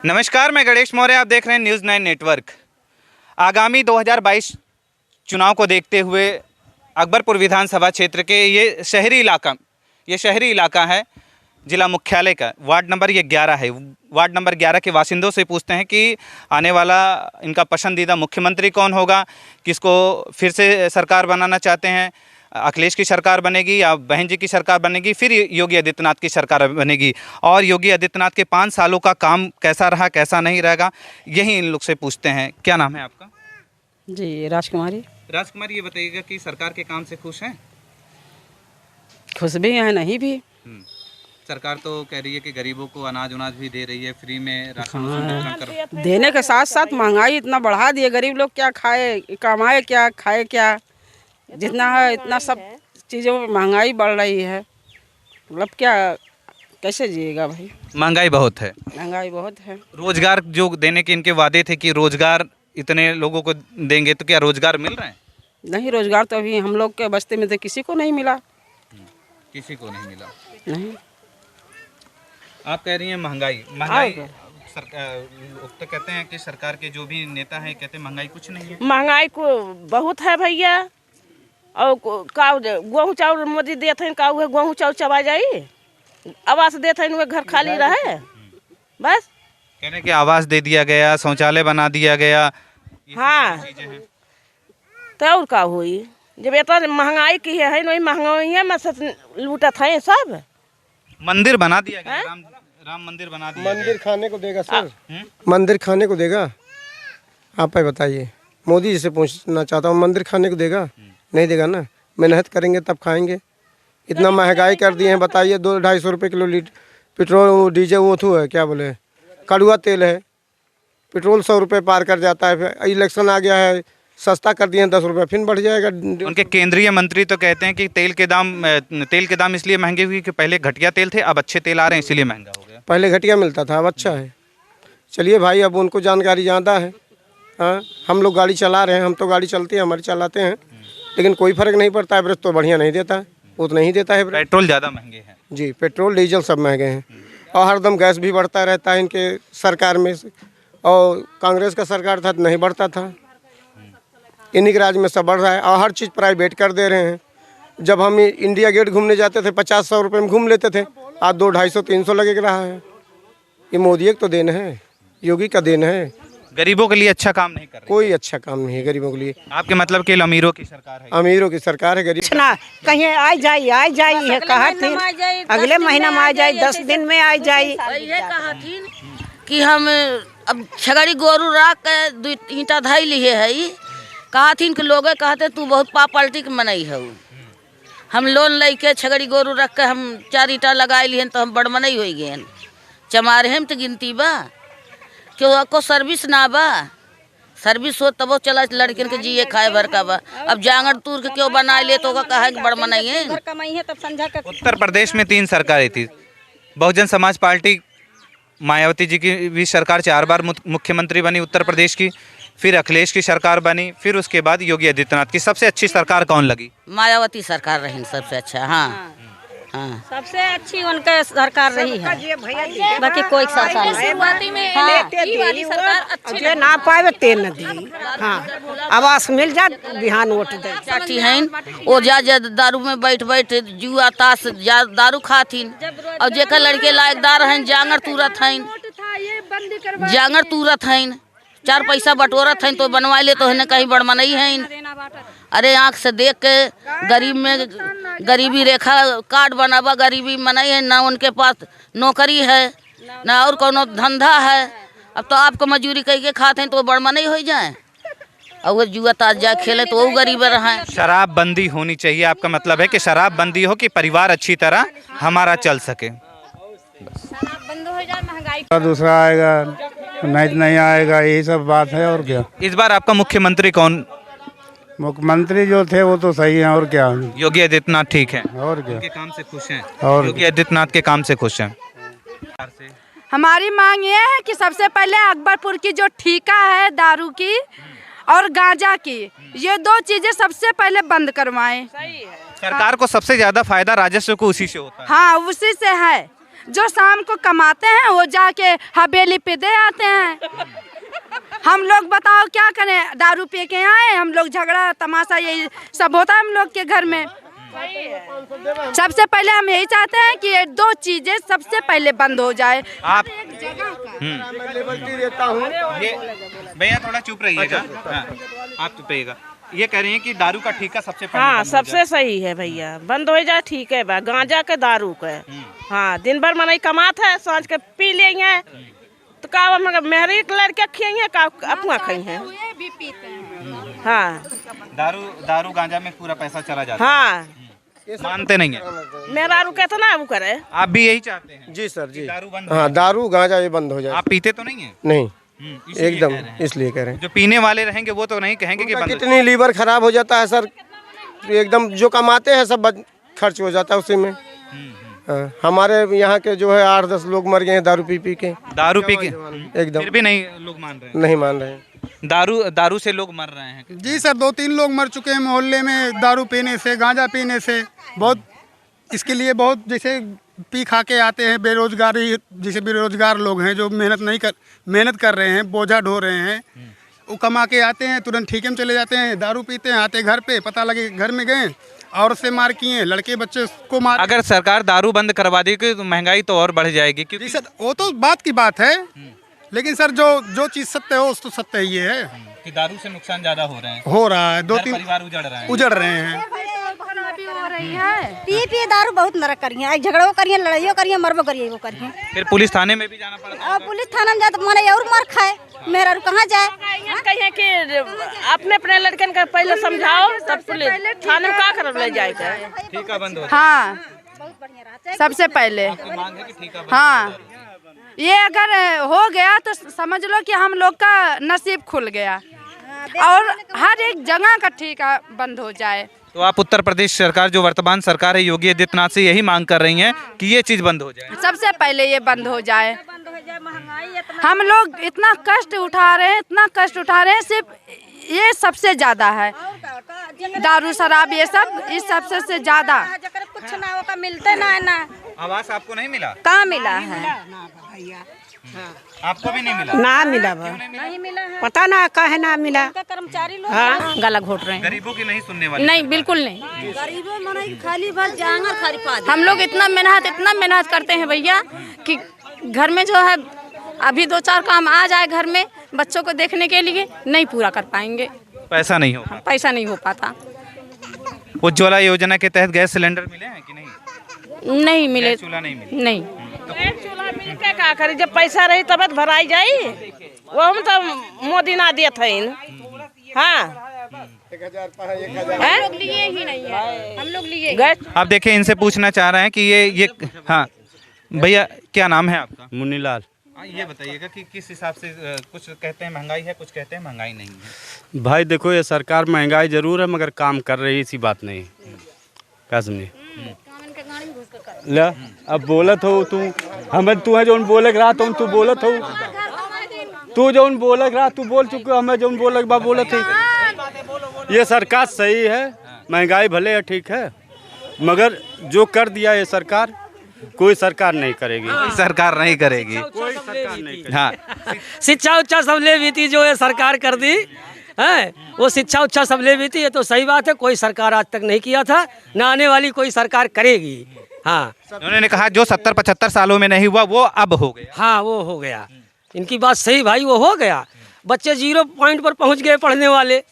नमस्कार, मैं गणेश मौर्य, आप देख रहे हैं न्यूज़ 9 नेटवर्क। आगामी 2022 चुनाव को देखते हुए अकबरपुर विधानसभा क्षेत्र के ये शहरी इलाका है जिला मुख्यालय का। वार्ड नंबर ये 11 है। वार्ड नंबर 11 के बासिंदों से पूछते हैं कि आने वाला इनका पसंदीदा मुख्यमंत्री कौन होगा, किसको फिर से सरकार बनाना चाहते हैं। अखिलेश की सरकार बनेगी या बहन जी की सरकार बनेगी, फिर योगी आदित्यनाथ की सरकार बनेगी, और योगी आदित्यनाथ के 5 सालों का काम कैसा रहा, कैसा नहीं रहेगा, यही इन लोग से पूछते हैं। क्या नाम है आपका? जी, राजकुमारी। राजकुमारी, ये बताइएगा कि सरकार के काम से खुश हैं? खुश भी हैं, नहीं भी। सरकार तो कह रही है कि गरीबों को अनाज उनाज भी दे रही है, फ्री में राशन वितरण कर। देने के साथ साथ महंगाई इतना बढ़ा दिए, गरीब लोग क्या खाए, कमाए क्या, खाए क्या। जितना है इतना सब चीज़ों में महंगाई बढ़ रही है, मतलब क्या, कैसे जिएगा भाई। महंगाई बहुत है। महंगाई बहुत है। रोजगार जो देने के इनके वादे थे कि रोजगार इतने लोगों को देंगे, तो क्या रोजगार मिल रहे हैं? नहीं, रोजगार तो अभी हम लोग के बस्ती में तो किसी को नहीं मिला। किसी को नहीं मिला। नहीं। आप कह रही हैं महंगाई सरकार, लोग तो कहते हैं कि सरकार के जो भी नेता हैं कहते हैं महंगाई कुछ नहीं है। महंगाई को बहुत है भैया। और गेहूँ चाउर मोदी देते हैं, का गेहूँ चाउर चबा जाई, आवास देते हैं, घर खाली रहे बस। कहने कि आवास दे दिया गया, शौचालय बना दिया गया। हाँ, तो और का हुई जब इतना महंगाई की है, नहीं महंगाई में लूटत है सब। मंदिर बना दिया गया, राम मंदिर बना दिया। मंदिर खाने को देगा सर? मंदिर खाने को देगा? आप ही बताइए। मोदी जी से पूछना चाहता हूँ, मंदिर खाने को देगा? नहीं देगा ना। मेहनत करेंगे तब खाएंगे। इतना महंगाई कर दिए हैं, बताइए। 200-250 रुपये किलो पेट्रोल, डीजल, वो थू है, क्या बोले, कड़वा तेल है। पेट्रोल 100 रुपये पार कर जाता है। फिर इलेक्शन आ गया है, सस्ता कर दिए हैं 10 रुपये, फिर बढ़ जाएगा। उनके केंद्रीय मंत्री तो कहते हैं कि तेल के दाम इसलिए महंगे हुए कि पहले घटिया तेल थे, अब अच्छे तेल आ रहे हैं, इसीलिए महंगा हो गया। पहले घटिया मिलता था, अब अच्छा है। चलिए भाई, अब उनको जानकारी ज़्यादा है। हाँ, हम लोग गाड़ी चला रहे हैं, हम तो गाड़ी चलती है, हमारी चलाते हैं, लेकिन कोई फर्क नहीं पड़ता। एवरेज तो बढ़िया नहीं देता है, उतना नहीं देता है। पेट्रोल ज़्यादा महंगे हैं जी, पेट्रोल डीजल सब महंगे हैं, और हरदम गैस भी बढ़ता रहता है इनके सरकार में। और कांग्रेस का सरकार था तो नहीं बढ़ता था, इन्हीं के राज में सब बढ़ रहा है। और हर चीज़ प्राइवेट कर दे रहे हैं। जब हम इंडिया गेट घूमने जाते थे 50-100 रुपये में घूम लेते थे, आज 200-250-300 लगे रहा है। ये मोदी का तो देन है, योगी का देन है। गरीबों के लिए अच्छा काम नहीं कर रही। कोई अच्छा काम नहीं है गरीबों के लिए। आपके मतलब कि अमीरों की सरकार है? अमीरों की सरकार है, गरीब ना कहीं आ जाई है, कहा थी अगले महीना में आ जाए, 10 दिन में आ जाए। कहा थी कि हम अब छगड़ी गोरू राख के ईंटा धाई लिए है। कहा थी कि लोग कहते तू बहुत पॉलिटिक मनई है। हम लोन लेके छगड़ी गोरू रख के हम 4 ईंटा लगा लिए तो हम बड़ मनई हो गए। चमारे हम तो गिनती बा क्यों को सर्विस ना बा। सर्विस हो तब चला लड़किन के जिए खाए भर का बा। अब जांगर तूर के क्यों बना ले तो कहा बड़ मनाई है। उत्तर प्रदेश में 3 सरकारें थी। बहुजन समाज पार्टी मायावती जी की भी सरकार 4 बार मुख्यमंत्री बनी उत्तर प्रदेश की, फिर अखिलेश की सरकार बनी, फिर उसके बाद योगी आदित्यनाथ की। सबसे अच्छी सरकार कौन लगी? मायावती सरकार रही सबसे अच्छा। हाँ, हाँ, सबसे अच्छी उनके सरकार रही है, बाकी कोई सरकार नहीं। शुरुआती में वाली सरकार अच्छी ना पाए ते न दी। हाँ, आवास मिल जा, बिहान वोट दे चाची हैं। वो जा दारू में बैठ जुआ ताश दारू खाथिन, और जेकर लड़के लायकदार हैं जांगर तूरत हैं 4 पैसा बटोरत हैं तो बनवा ले तो है कहीं बड़मा नहीं है। अरे आँख से देख के गरीब में गरीबी रेखा कार्ड बनावा, गरीबी मनाई है ना, उनके पास नौकरी है ना और कोनो धंधा है। अब तो आपको मजदूरी करके खाते हैं तो बड़मा नहीं हो जाए, और वो जुआ ताश जा खेले तो वो गरीब रहे। शराब बंदी होनी चाहिए, आपका मतलब है कि शराब बंदी हो कि परिवार अच्छी तरह हमारा चल सके। बंद हो जाए, महंगाई दूसरा आएगा नहीं आएगा, यही सब बात है। और क्या इस बार आपका मुख्यमंत्री कौन? मुख्यमंत्री जो थे वो तो सही हैं, और क्या। योगी आदित्यनाथ ठीक है, और क्या, उनके काम से खुश हैं? और योगी आदित्यनाथ के काम से खुश हैं। हमारी मांग ये है कि सबसे पहले अकबरपुर की जो ठेका है दारू की और गांजा की, ये 2 चीजें सबसे पहले बंद करवाएं। सरकार को सबसे ज्यादा फायदा राजस्व को उसी से होता है। हाँ, उसी से है। जो शाम को कमाते हैं वो जाके हवेली पे दे आते हैं। हम लोग बताओ क्या करें, दारू पी के आए हम लोग, झगड़ा तमाशा यही सब होता है हम लोग के घर में। सबसे पहले हम यही चाहते हैं कि ये दो चीजें सबसे पहले बंद हो जाए। आप मैं लिबर्टी देता हूँ। ये भैया थोड़ा चुप रहिएगा। हाँ, आप चुप रहिएगा। ये कह रही हैं कि दारू का ठेका सबसे पहले हाँ बंद हो सबसे सही है भैया, बंद हो जाए ठीक है बा। गांजा के दारू के हाँ दिन भर मनाई कमात है, सांझ के पी लेंगे तो का मेहरी लड़के खिए का अपना खाई है। हाँ दारू गांजा में पूरा पैसा चला जाता है। हाँ मानते नहीं है। मेरा रू कहता ना वो करे। आप भी यही चाहते हैं? जी सर जी। दारू बंद हो हाँ, दारू गांजा ये बंद हो जाए। आप पीते तो नहीं है? नहीं, इसलिए एकदम कह रहे हैं। इसलिए कह रहे हैं। जो पीने वाले रहेंगे वो तो नहीं कहेंगे कि बंद हो। कितनी लीवर खराब हो जाता है सर, एकदम जो कमाते हैं सब खर्च हो जाता है उसी में। हाँ, हमारे यहाँ के जो है 8-10 लोग मर गए हैं दारू पी के। दारू पी के एकदम फिर भी नहीं लोग मान रहे हैं। नहीं मान रहे हैं। दारू से लोग मर रहे हैं। जी सर, 2-3 लोग मर चुके हैं मोहल्ले में दारू पीने से, गांजा पीने से। बहुत इसके लिए बहुत जैसे पी खा के आते हैं बेरोजगारी, जैसे बेरोजगार लोग हैं जो मेहनत कर रहे हैं, बोझा ढो रहे हैं, वो कमा के आते हैं तुरंत ठीके में चले जाते हैं, दारू पीते हैं, आते घर पे पता लगे घर में गए और से मार किए, लड़के बच्चे को मार। अगर सरकार दारू बंद करवा देगी तो महंगाई तो और बढ़ जाएगी। क्योंकि जी सर, वो तो बात की बात है, लेकिन सर जो चीज़ सत्य हो उस तो सत्य ही है कि दारू से नुकसान ज्यादा हो रहे हैं, हो रहा है। 2-3 परिवार उजड़ रहे हैं। पी दारू बहुत नरक करिए, झगड़ो करिए, लड़ाइयों करिए, मरबो करिए, वो करिए। फिर पुलिस थाने में भी जाना पड़ता है। अब पुलिस थाना में जाए तो माने और मार खाए, मेरा कहाँ जाए। कहिए कि अपने अपने लड़कन का पहले समझाओ तब पुलिस थाने में का कर ले जाएगा। ठीका बंद हो। हाँ सबसे पहले। हाँ ये अगर हो गया तो समझ लो कि हम लोग का नसीब खुल गया और हर एक जगह का ठेका बंद हो जाए। तो आप उत्तर प्रदेश सरकार जो वर्तमान सरकार है योगी आदित्यनाथ से यही मांग कर रही हैं कि ये चीज बंद हो जाए। सबसे पहले ये बंद हो जाए। हम लोग इतना कष्ट उठा रहे हैं, इतना कष्ट उठा रहे हैं, सिर्फ ये सबसे ज्यादा है, दारू शराब ये सब, इस सबसे से ज्यादा। कुछ ना होगा मिलते ना है ना। आवास आपको नहीं मिला? कहाँ मिला है? आपको भी नहीं मिला? ना मिला बा, नहीं मिला है। पता ना काहे ना मिला। कर्मचारी लोग हाँ, गला घोट रहे हैं। गरीबों की नहीं सुनने वाले। नहीं, बिल्कुल नहीं। गरीबों मना खाली बस जांगर खाली पा दे। हम लोग इतना मेहनत करते हैं भैया कि घर में जो है अभी 2-4 काम आ जाए घर में बच्चों को देखने के लिए, नहीं पूरा कर पाएंगे, पैसा नहीं होगा। पैसा नहीं हो पाता। उज्ज्वला योजना के तहत गैस सिलेंडर मिले हैं कि नहीं? नहीं मिले, चूल्हा नहीं मिले। नहीं। चूल्हा मिल के का करी, जब पैसा रही तब भराई जाई, वो हम तो मोदी ना दिए थे। हाँ 1000 लिए ही नहीं है, हम लोग लिए। आप देखिए इनसे पूछना चाह रहे हैं कि ये हाँ भैया क्या नाम है आपका? मुन्नीलाल। ये बताइएगा कि किस हिसाब से कुछ कहते हैं महंगाई है, कुछ कहते हैं महंगाई नहीं है। भाई देखो ये सरकार महंगाई जरूर है मगर काम कर रही है, इसी बात नहीं। क्या समझे ले अब बोलत हो तू, हमें तू है जो बोलक रहा तू बोलत हो, तू जो बोलक रहा तू बोल चुके, हमें जो बोलक बा बोलत है। ये सरकार सही है, महंगाई भले है ठीक है, मगर जो कर दिया ये सरकार कोई सरकार नहीं करेगी। कोई सरकार नहीं करेगी। कोई सरकार नहीं करेगी। हाँ शिक्षा उच्चा सब ले भी थी, जो ये सरकार कर दी है वो शिक्षा उच्चा सब ले भी थी। ये तो सही बात है, कोई सरकार आज तक नहीं किया था, न आने वाली कोई सरकार करेगी। हाँ उन्होंने कहा जो 70-75 सालों में नहीं हुआ वो अब हो गया। हाँ वो हो गया, इनकी बात सही भाई, वो हो गया। बच्चे 0 पॉइंट पर पहुंच गए पढ़ने वाले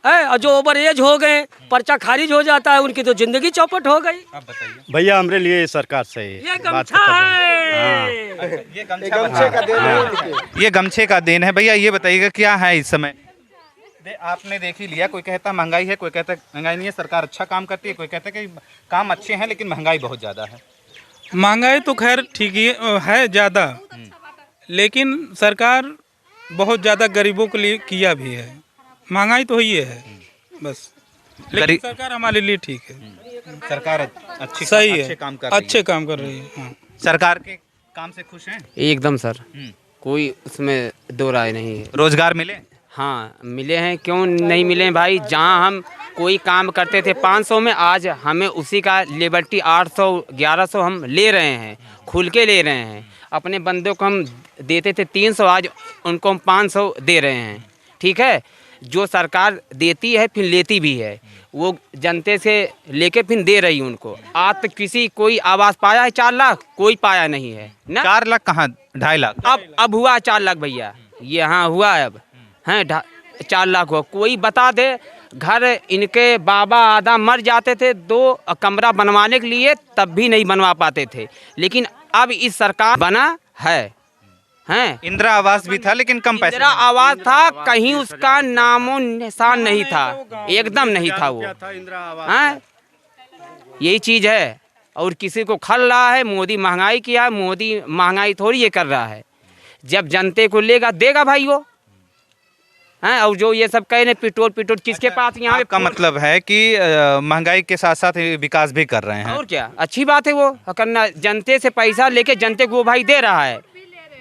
है, और जो ओवर एज हो गए पर्चा खारिज हो जाता है, उनकी तो जिंदगी चौपट हो गई। अब बताइए भैया हमारे लिए ये सरकार सही है। ये गमछा है, ये गमछे का देन है। ये गमछे का देन है। भैया ये बताइएगा क्या है इस समय? आपने देख ही लिया, कोई कहता महंगाई है, कोई कहता महंगाई नहीं है, सरकार अच्छा काम करती है, कोई कहता है कि काम अच्छे हैं लेकिन महंगाई बहुत ज़्यादा है। महंगाई तो खैर ठीक ही है ज़्यादा, लेकिन सरकार बहुत ज़्यादा गरीबों के लिए किया भी है। महंगाई तो ही है बस, लेकिन सरकार हमारे लिए ठीक है। सरकार अच्छी सही है, अच्छे काम कर रही है। हाँ। सरकार के काम से खुश हैं? एकदम सर, कोई उसमें दो राय नहीं है। रोजगार मिले? हाँ मिले हैं, क्यों नहीं मिले भाई। जहाँ हम कोई काम करते थे 500 में, आज हमें उसी का लिबर्टी 800 1100 हम ले रहे हैं, खुल के ले रहे हैं। अपने बंदों को हम देते थे 300, आज उनको हम 500 दे रहे हैं। ठीक है, जो सरकार देती है फिर लेती भी है, वो जनते से लेके फिर दे रही उनको। आज तक किसी कोई आवास पाया है 4 लाख? कोई पाया नहीं है ना। 4 लाख कहाँ, 2.5 लाख? अब हुआ 4 लाख भैया, ये हाँ हुआ है अब, हैं 4 लाख हुआ। कोई बता दे, घर इनके बाबा आधा मर जाते थे 2 कमरा बनवाने के लिए, तब भी नहीं बनवा पाते थे। लेकिन अब इस सरकार बना है, हैं इंदिरा आवास भी था लेकिन कम पैसे। इंदिरा आवास था, कहीं उसका नामो निशान नहीं था, एकदम नहीं था वो। हैं यही चीज़ है। और किसी को खल रहा है मोदी महंगाई किया है, मोदी महंगाई थोड़ी ये कर रहा है। जब जनते को लेगा देगा भाई वो, हैं। और जो ये सब कह रहे पेट्रोल किसके पास यहाँ का मतलब है कि महंगाई के साथ साथ विकास भी कर रहे हैं। और क्या अच्छी बात है वो करना, जनते से पैसा लेके जनते को वो भाई दे रहा है,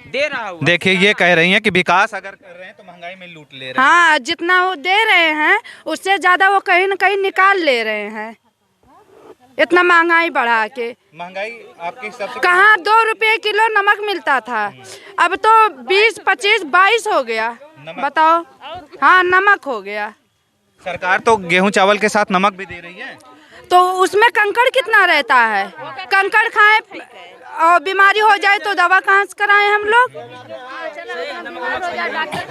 दे रहा है। देखिए ये कह रही हैं कि विकास अगर कर रहे हैं तो महंगाई में लूट ले रहे हैं। हाँ, जितना वो दे रहे हैं उससे ज्यादा वो कहीं न कहीं निकाल ले रहे हैं, इतना महंगाई बढ़ा के। महंगाई आपके हिसाब से कहाँ 2 रुपये किलो नमक मिलता था, अब तो 20, 25, 22 हो गया। बताओ, हाँ नमक हो गया। सरकार तो गेहूं चावल के साथ नमक भी दे रही है, तो उसमें कंकड़ कितना रहता है? कंकड़ खाएं और बीमारी हो जाए तो दवा कहाँ से कराएं हम लोग?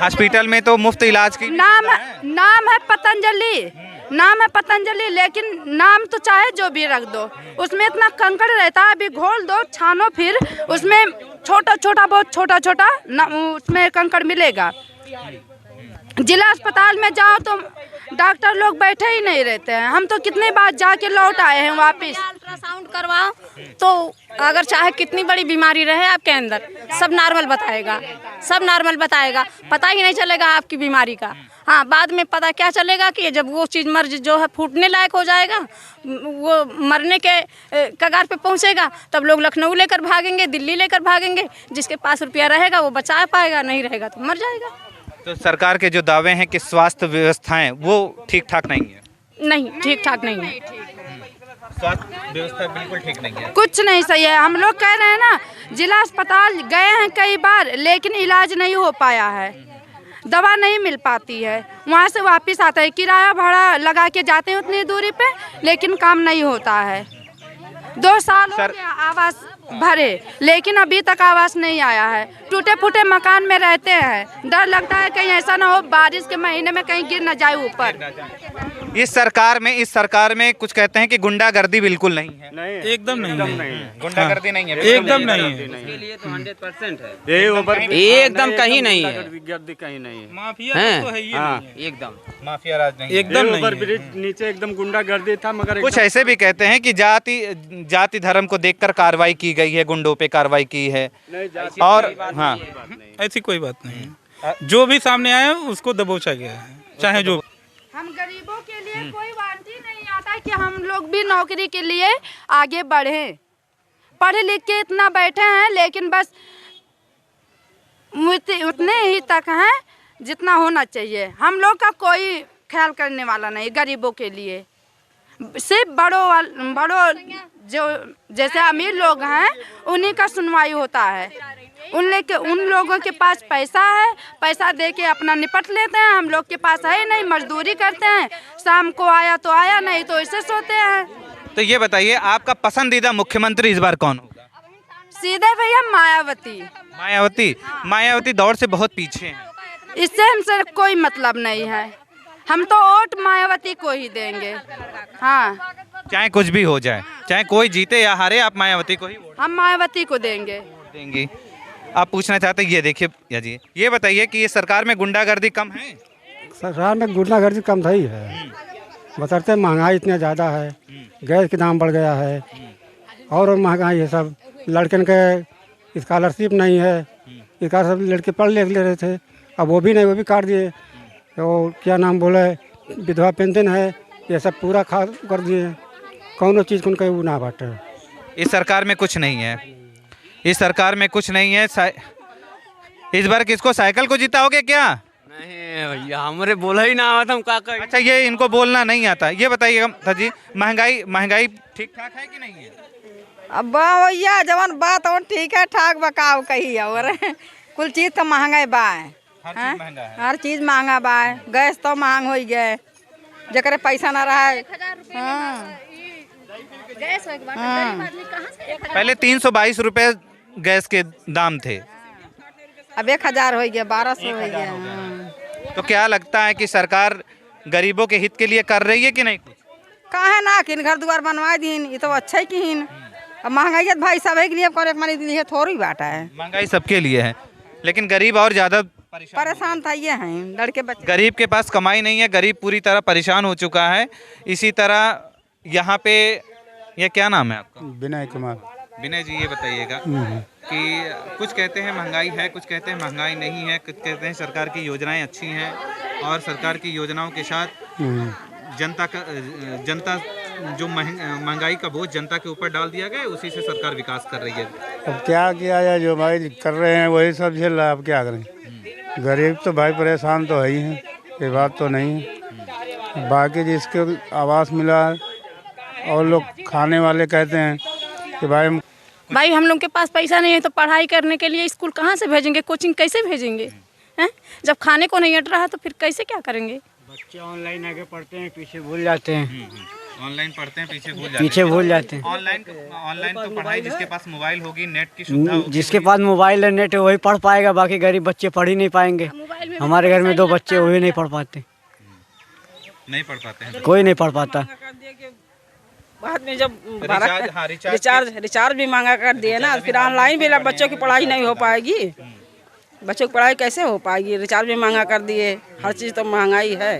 हॉस्पिटल में तो मुफ्त इलाज की नाम है पतंजलि, नाम है पतंजलि, लेकिन नाम तो चाहे जो भी रख दो, उसमें इतना कंकड़ रहता है। अभी घोल दो, छानो, फिर उसमें छोटा छोटा बहुत छोटा छोटा उसमें कंकड़ मिलेगा। जिला अस्पताल में जाओ तो डॉक्टर लोग बैठे ही नहीं रहते हैं। हम तो कितनी बार जाके लौट आए हैं वापस। अल्ट्रासाउंड करवाओ तो अगर चाहे कितनी बड़ी बीमारी रहे आपके अंदर, सब नॉर्मल बताएगा, सब नॉर्मल बताएगा, पता ही नहीं चलेगा आपकी बीमारी का। हाँ, बाद में पता क्या चलेगा कि जब वो चीज़ मर्ज जो है फूटने लायक हो जाएगा, वो मरने के कगार पे पहुंचेगा, तब लोग लखनऊ लेकर भागेंगे, दिल्ली लेकर भागेंगे। जिसके पास रुपया रहेगा वो बचा पाएगा, नहीं रहेगा तो मर जाएगा। तो सरकार के जो दावे हैं कि स्वास्थ्य व्यवस्थाएं वो ठीक ठाक नहीं है। नहीं, ठीक ठाक नहीं है, स्वास्थ्य व्यवस्था बिल्कुल ठीक नहीं है, कुछ नहीं सही है। हम लोग कह रहे हैं ना, जिला अस्पताल गए हैं कई बार लेकिन इलाज नहीं हो पाया है, दवा नहीं मिल पाती है। वहाँ से वापस आता है, किराया भाड़ा लगा के जाते हैं उतनी दूरी पे, लेकिन काम नहीं होता है। 2 साल हो गया आवास भरे, लेकिन अभी तक आवास नहीं आया है। टूटे फूटे मकान में रहते हैं, डर लगता है कहीं ऐसा ना हो बारिश के महीने में कहीं गिर न जाए ऊपर। इस सरकार में कुछ कहते हैं कि गुंडागर्दी बिल्कुल नहीं है। एकदम नहीं है, गुंडागर्दी नहीं है, एकदम नहीं है, उसके लिए तो 100% है, एकदम कहीं नहीं है, गर्दी कहीं नहीं है, माफिया हैं? तो है ही हाँ, नहीं है। एकदम माफिया राज नहीं है। एकदम नहीं ओवर है। ब्रिज नीचे एकदम गुंडागर्दी था, मगर कुछ ऐसे भी कहते हैं कि जाति धर्म को देखकर कार्रवाई की गई है, गुंडों पे कार्रवाई की है। और हाँ, ऐसी कोई बात नहीं है, जो भी सामने आया उसको दबोचा गया है, चाहे जो। हम गरीबों के लिए कोई वारंटी नहीं आता कि हम लोग भी नौकरी के लिए आगे बढ़ें। पढ़े लिख के इतना बैठे हैं, लेकिन बस उतने ही तक हैं जितना होना चाहिए। हम लोग का कोई ख्याल करने वाला नहीं गरीबों के लिए। सिर्फ बड़ों जो जैसे अमीर लोग हैं उन्हीं का सुनवाई होता है। उन लोगों के पास पैसा है, पैसा दे के अपना निपट लेते हैं। हम लोग के पास है नहीं, मजदूरी करते हैं, शाम को आया तो आया, नहीं तो ऐसे सोते हैं। तो ये बताइए आपका पसंदीदा मुख्यमंत्री इस बार कौन होगा? सीधे भैया मायावती। मायावती दौड़ से बहुत पीछे हैं। इससे हमसे कोई मतलब नहीं है, हम तो वोट मायावती को ही देंगे। हाँ, चाहे कुछ भी हो जाए, चाहे कोई जीते या हारे, आप मायावती को ही वोट हम मायावती को देंगे। आप पूछना चाहते हैं, ये देखिए या जी, ये बताइए कि ये सरकार में गुंडागर्दी कम है? सरकार में गुंडागर्दी कम सही है, बतरते महंगाई इतना ज़्यादा है, गैस के दाम बढ़ गया है और महंगाई है सब। लड़कन के स्कॉलरशिप नहीं है, सब लड़के पढ़ ले रहे थे, अब वो भी नहीं, वो भी काट दिए। तो क्या नाम बोले, विधवा पेंशन है, ये सब पूरा खा कर दिए। कौनो चीज़ को कहीं ना बांटे। इस सरकार में कुछ नहीं है, इस सरकार में कुछ नहीं है। इस बार किसको साइकिल को जिताओगे क्या? नहीं भैया हमारे बोला ही ना आता हम का करें। अच्छा, ये इनको बोलना नहीं आता। ये बताइएगा जी, महंगाई ठीक ठाक है कि नहीं है? अब भैया जवन बात और ठीक है ठाक बकाव कही और कुल चीज तो महंगा बा हर चीज महंगा बा। गैस तो महंग हो गए, जकरे पैसा ना रहा है। पहले 322 रुपए गैस के दाम थे, अब 1000 हो गया, 1200 हो गया। तो क्या लगता है कि सरकार गरीबों के हित के लिए कर रही है कि नहीं कुछ? कहा है ना कि घर द्वार बनवा दीन, ये तो अच्छा ही किन। अब महंगाई भाई सब के लिए करे मानी लिए थोड़ी बात है। महंगाई सबके लिए है, लेकिन गरीब और ज्यादा परेशान था ये हैं लड़के बच्चे। गरीब के पास कमाई नहीं है, गरीब पूरी तरह परेशान हो चुका है। इसी तरह यहाँ पे, ये क्या नाम है आपका? विनय कुमार। विनय जी, ये बताइएगा कि कुछ कहते हैं महंगाई है, कुछ कहते हैं महंगाई नहीं है, कुछ कहते हैं सरकार की योजनाएं अच्छी हैं और सरकार की योजनाओं के साथ जनता जो महंगाई का बोझ जनता के ऊपर डाल दिया गया, उसी से सरकार विकास कर रही है। अब क्या किया जाए, जो भाई कर रहे हैं वही सब झेल रहा है। अब क्या करें, गरीब तो भाई परेशान तो है ही है, ये बात तो नहीं है। बाकी जिसके आवास मिला और लोग खाने वाले कहते हैं कि भाई हम लोग के पास पैसा नहीं है तो पढ़ाई करने के लिए स्कूल कहाँ से भेजेंगे, कोचिंग कैसे भेजेंगे हैं? जब खाने को नहीं अट रहा तो फिर कैसे क्या करेंगे? बच्चे ऑनलाइन आगे पढ़ते हैं, पीछे भूल जाते हैं। ऑनलाइन पढ़ते हैं, पीछे भूल जाते हैं। ऑनलाइन तो पढ़ाई जिसके पास मोबाइल होगी, नेट की सुविधा होगी, जिसके पास मोबाइल है, नेट है, वही पढ़ पाएगा। बाकी गरीब बच्चे पढ़ ही नहीं पाएंगे। हमारे घर में 2 बच्चे, वही नहीं पढ़ पाते। नहीं पढ़ पाते हैं, कोई नहीं पढ़ पाता। बाद में जब रिचार्ज भी महंगा कर दिए ना, फिर ऑनलाइन भी बच्चों की पढ़ाई नहीं हो पाएगी। बच्चों की पढ़ाई कैसे हो पाएगी? रिचार्ज भी महंगा कर दिए, हर चीज़ तो महंगाई है।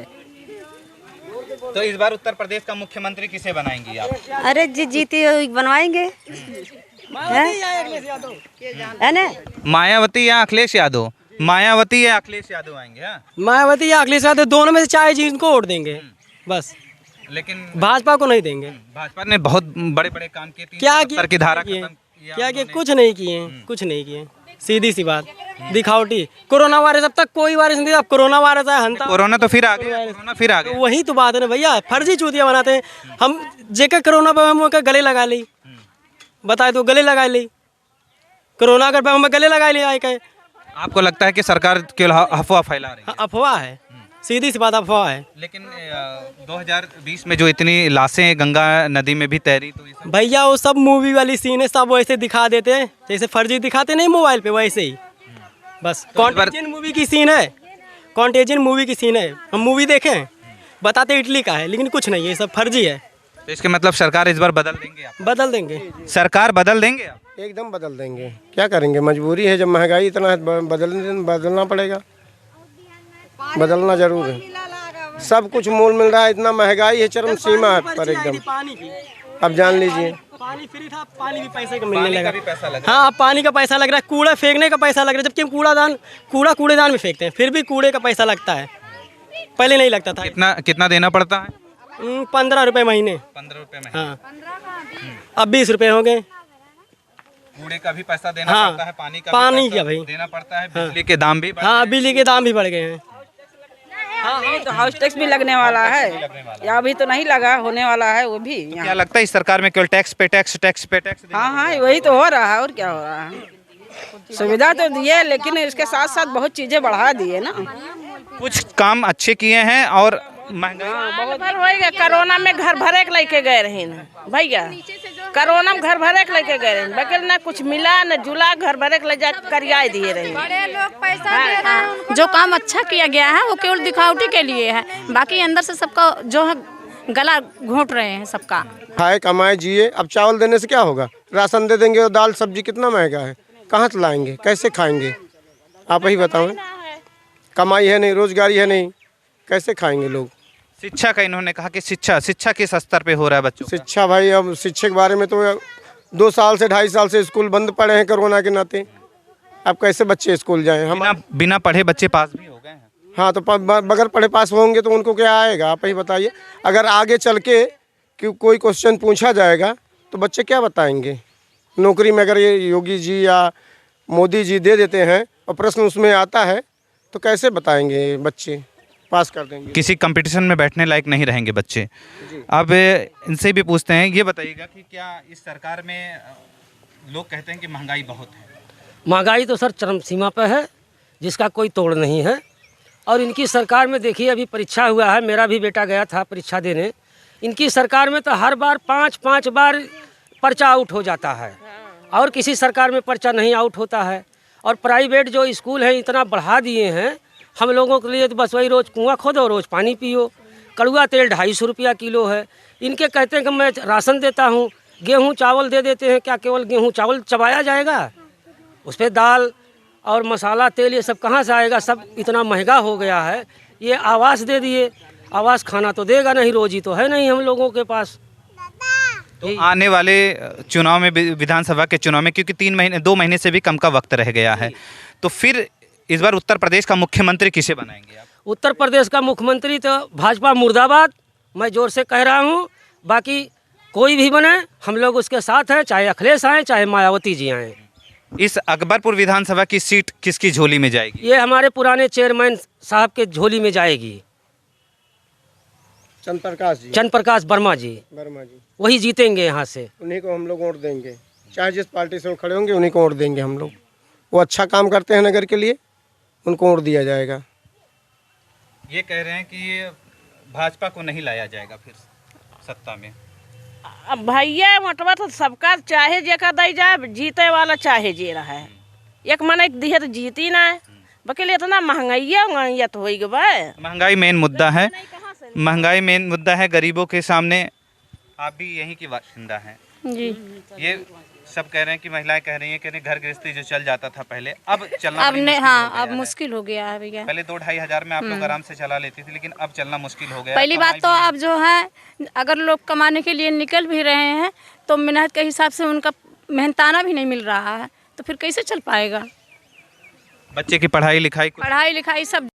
तो इस बार उत्तर प्रदेश का मुख्यमंत्री किसे बनाएंगी आप? अरे जीती बनवाएंगे है ना, मायावती या अखिलेश यादव? मायावती या अखिलेश यादव आएंगे? मायावती या अखिलेश यादव, दोनों में से चाहे जिनको वोट देंगे बस, लेकिन भाजपा को नहीं देंगे। भाजपा ने बहुत बड़े बड़े काम किए, क्या की धारा क्या किए? कुछ नहीं किए, कुछ नहीं किए। सीधी सी बात, दिखावटी। कोरोना वायरस, अब तक कोई वायरस नहीं था, अब कोरोना वायरस है। हंता कोरोना तो फिर आ गया, कोरोना फिर आ गया। वही तो बात है ना भैया, फर्जी चूतिया बनाते हैं। हम जेके कोरोना पे हम गले लगा ली, बताए तो गले लगा ली। कोरोना अगर हम गले लगा ली आए कहे। आपको लगता है कि सरकार केवल अफवाह फैला रही है? अफवाह है, सीधी सी बात अफवाह है। लेकिन 2020 में जो इतनी लाशें गंगा नदी में भी तैरी, तो भैया वो सब मूवी वाली सीन है, सब वैसे दिखा देते हैं जैसे फर्जी दिखाते नहीं मोबाइल पे, वैसे ही बस। कॉन्टेजियन मूवी की सीन है, कॉन्टेजियन मूवी की सीन है। हम मूवी देखें, बताते इटली का है, लेकिन कुछ नहीं है, सब फर्जी है। तो इसके मतलब सरकार इस बार बदल देंगे आप? बदल देंगे, सरकार बदल देंगे आप? एकदम बदल देंगे। क्या करेंगे, मजबूरी है। जब महंगाई इतना है, बदलना पड़ेगा, बदलना जरूर है। सब कुछ मोल मिल रहा है, इतना महंगाई है, चरम सीमा पर एकदम। अब जान लीजिए, पानी फ्री था, पानी भी पैसे का मिलने लगा। हाँ, पानी का पैसा लग रहा है, कूड़ा फेंकने का पैसा लग रहा है, जबकि हम कूड़ेदान में फेंकते हैं, फिर भी कूड़े का पैसा लगता है, पहले नहीं लगता था। कितना देना पड़ता है? 15 रुपए महीने। 15 रुपए महीने? हाँ, अब 20 रुपए हो गए। कूड़े का भी पैसा देना पड़ता है, पानी का भाई देना पड़ता है, बिजली के दाम भी। हाँ, बिजली के दाम भी बढ़ गए हैं। हाँ, तो हाउस टैक्स भी लगने वाला है, या अभी तो नहीं लगा, होने वाला है वो भी। तो क्या लगता है इस सरकार में केवल टैक्स पे टैक्स? हाँ, वही तो हो रहा है, और क्या हो रहा है। सुविधा तो दिए, लेकिन इसके साथ साथ बहुत चीजें बढ़ा दिए ना। कुछ काम अच्छे किए हैं और महंगाई बहुत भर हो गया। कोरोना में घर भरे के लेके गए रही भैया, कोरोना में घर भरे के लेके गए रही, बगल ना कुछ मिला न जुला, घर भरे के ले जा करिया दिए रही। बड़े लोग पैसा दे रहे हैं। जो काम अच्छा किया गया है वो केवल दिखावटी के लिए है, बाकी अंदर से सबका जो है गला घोंट रहे हैं सबका। खाए कमाए जिए। अब चावल देने से क्या होगा? राशन दे देंगे और दाल सब्जी कितना महंगा है, कहाँ से लाएंगे, कैसे खाएंगे? आप ही बताओ। कमाई है नहीं, रोजगारी है नहीं, कैसे खाएंगे लोग? शिक्षा का इन्होंने कहा कि शिक्षा किस स्तर पे हो रहा है बच्चों? शिक्षा भाई, अब शिक्षा के बारे में तो 2 साल से 2.5 साल से स्कूल बंद पड़े हैं कोरोना के नाते। अब कैसे बच्चे स्कूल जाएं? हम बिना पढ़े बच्चे पास भी हो गए हैं। हाँ, तो बगैर पढ़े पास होंगे तो उनको क्या आएगा? आप ही बताइए। अगर आगे चल के कि कोई क्वेश्चन पूछा जाएगा तो बच्चे क्या बताएंगे? नौकरी में अगर ये योगी जी या मोदी जी दे देते हैं और प्रश्न उसमें आता है तो कैसे बताएंगे बच्चे, पास कर देंगे। किसी कंपटीशन में बैठने लायक नहीं रहेंगे बच्चे। अब इनसे भी पूछते हैं, ये बताइएगा कि क्या इस सरकार में लोग कहते हैं कि महंगाई बहुत है? महंगाई तो सर चरम सीमा पर है, जिसका कोई तोड़ नहीं है। और इनकी सरकार में देखिए, अभी परीक्षा हुआ है, मेरा भी बेटा गया था परीक्षा देने। इनकी सरकार में तो हर बार 5-5 बार पर्चा आउट हो जाता है, और किसी सरकार में पर्चा नहीं आउट होता है। और प्राइवेट जो स्कूल हैं इतना बढ़ा दिए हैं, हम लोगों के लिए तो बस वही रोज़ कुआं खोदो, रोज़ पानी पियो। कड़ुआ तेल 250 रुपया किलो है। इनके कहते हैं कि मैं राशन देता हूँ, गेहूँ चावल दे देते हैं, क्या केवल गेहूँ चावल चबाया जाएगा? उस पर दाल और मसाला तेल ये सब कहाँ से आएगा? सब इतना महंगा हो गया है। ये आवास दे दिए, आवास खाना तो देगा नहीं, रोजी तो है नहीं हम लोगों के पास। तो आने वाले चुनाव में, विधानसभा के चुनाव में, क्योंकि 2 महीने से भी कम का वक्त रह गया है, तो फिर इस बार उत्तर प्रदेश का मुख्यमंत्री किसे बनाएंगे आप? उत्तर प्रदेश का मुख्यमंत्री तो भाजपा मुर्दाबाद, मैं जोर से कह रहा हूँ। बाकी कोई भी बने, हम लोग उसके साथ हैं, चाहे अखिलेश आए, चाहे मायावती जी आए। इस अकबरपुर विधानसभा की सीट किसकी झोली में जाएगी? ये हमारे पुराने चेयरमैन साहब के झोली में जाएगी। चंद्र प्रकाश वर्मा जी वही जीतेंगे यहाँ से। उन्हीं को हम लोग वोट देंगे, चाहे जिस पार्टी से वो खड़े होंगे उन्हीं को वोट देंगे हम लोग। वो अच्छा काम करते हैं नगर के लिए, उनको वोट दिया जाएगा। ये कह रहे हैं कि भाजपा को नहीं लाया जाएगा फिर सत्ता में। अब भैया मतवा तो सबका चाहे जेका दे जाए, जीते वाला चाहे जे रहा है। एक मन एक दिहे तो जीती ना है, बकिल इतना महंगाई तो हो गए। महंगाई मेन मुद्दा है, महंगाई मेन मुद्दा है गरीबों के सामने। आप भी यहीं की बाशिंदा हैं जी। ये सब कह रहे हैं कि महिलाएं कह रही हैं कि घर गृहस्थी जो चल जाता था पहले, अब चलना अब नहीं, हाँ अब मुश्किल हो गया है भैया। पहले 2-2.5 हज़ार में आप लोग आराम से चला लेती थी, लेकिन अब चलना मुश्किल हो गया। पहली बात तो अब जो है, अगर लोग कमाने के लिए निकल भी रहे हैं तो मेहनत के हिसाब से उनका मेहनताना भी नहीं मिल रहा है, तो फिर कैसे चल पाएगा? बच्चे की पढ़ाई लिखाई सब